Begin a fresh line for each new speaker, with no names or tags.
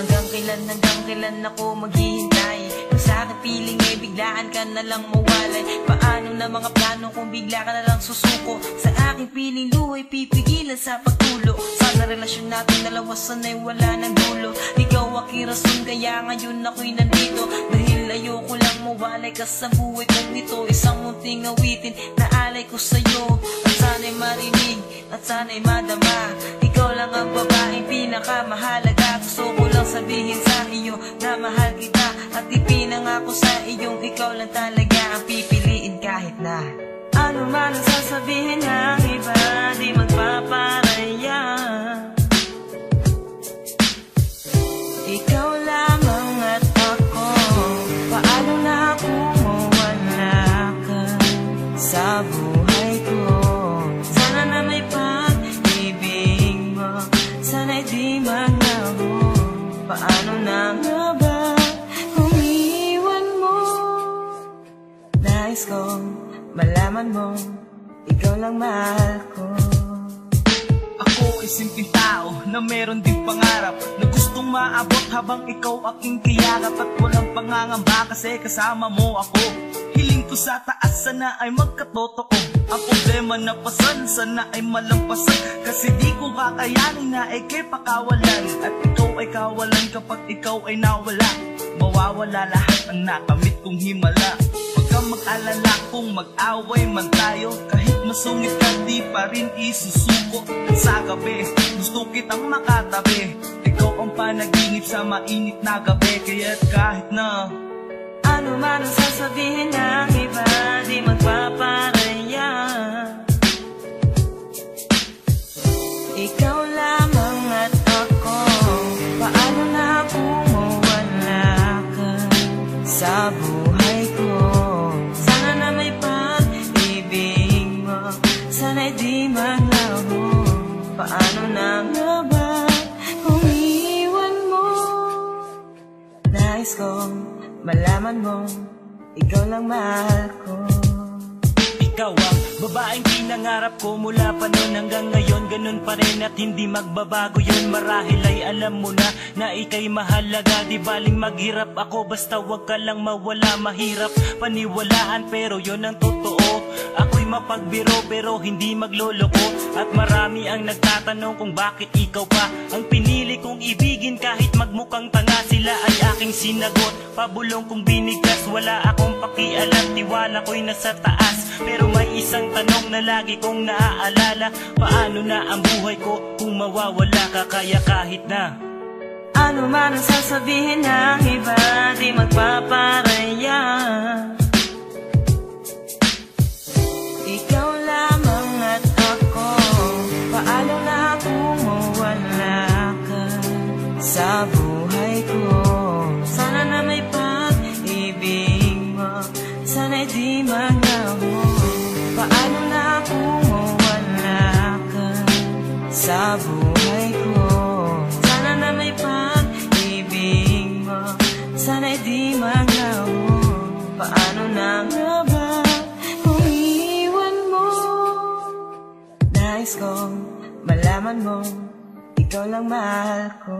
Hanggang kailan ako maghihintay? Kung sa akin piling ay biglaan ka na lang mawalay. Paano na mga plano kung bigla ka na lang susuko? Sa aking piling luhay pipigilan sa pagtulo. Sana relasyon natin dalawa sana'y wala ng dulo. Ikaw aking rason kaya ngayon ako'y nandito. Dahil ayoko lang mawalay ka sa buhay kong ito. Isang munting awitin na alay ko sa'yo. At sana'y marinig at sana'y madama. Ikaw lang ang babaeng pinakamahalaga. Gusto ko lang sabihin sa iyo na mahal kita. At ipinangako sa iyong ikaw lang talaga ang pipiliin kahit na ano man ang sasabihin ng iba, di magpaparaya. Ikaw lamang at ako. Paano na kung mawala ka sa buhay ko? Sana na may pag-ibig mo, sana'y di maglaho. Paano na nga ba kung iwan mo? Nais kong malaman mo, ikaw lang mahal ko.
Ako ay simpleng tao na meron ding pangarap, na gustong maabot habang ikaw aking kiyakap. At walang pangangamba kasi kasama mo ako. Hiling ko sa taas sana ay magkatotoo. Ang problema na pasan sana ay malampasan. Kasi di ko kakayanin na ikay pakawalan. At ikaw ay kawalan kapag ikaw ay nawala. Mawawala lahat ang nakamit kong himala. Huwag kang mag-alala kung mag-away man tayo. Kahit masungit ka di pa rin isusuko. At sa gabi gusto kitang makatabi. Ikaw ang panaginip sa mainit na gabi. Kaya't kahit na
ano man ang sasabihin ng iba, di magpaparaya. Ikaw lamang at ako. Paano na kung mawala ka sa buhay ko? Sana na may pag-ibig mo, sana'y di maglaho. Paano na nga ba kung iwan mo? Nais kong malaman mo, ikaw lang mahal ko.
ikaw ang babaeng pinangarap ko mula pa noon hanggang ngayon. Ganun pa rin at hindi magbabago yun. Marahil ay alam mo na ika'y mahalaga. Di baling maghirap ako basta wag ka lang mawala. Mahirap paniwalaan pero yun ang totoo. Ako'y mapagbiro pero hindi magloloko. At marami ang nagtatanong kung bakit ikaw pa ang pinili kong ibigin. Kahit magmukhang tanga sila ay aking sinagot. Pabulong kong binigkas, wala akong pakialam. Tiwala ko'y nasa taas pero may isang tanong na lagi kong naaalala. Paano na ang buhay ko kung mawawala ka? Kaya kahit na
ano man ang sasabihin ng iba, di magpaparaya. Ikaw lamang at ako. Paano na kung mawala ka sa buhay ko? Sana na may pag-ibig mo, sana'y di maglaho. Paano na kung mawala ka sa buhay ko? Sana na may pag-ibig mo, sana'y di maglaho. Paano na nga ba kung iwan mo? Nais kong malaman mo, ikaw lang mahal ko.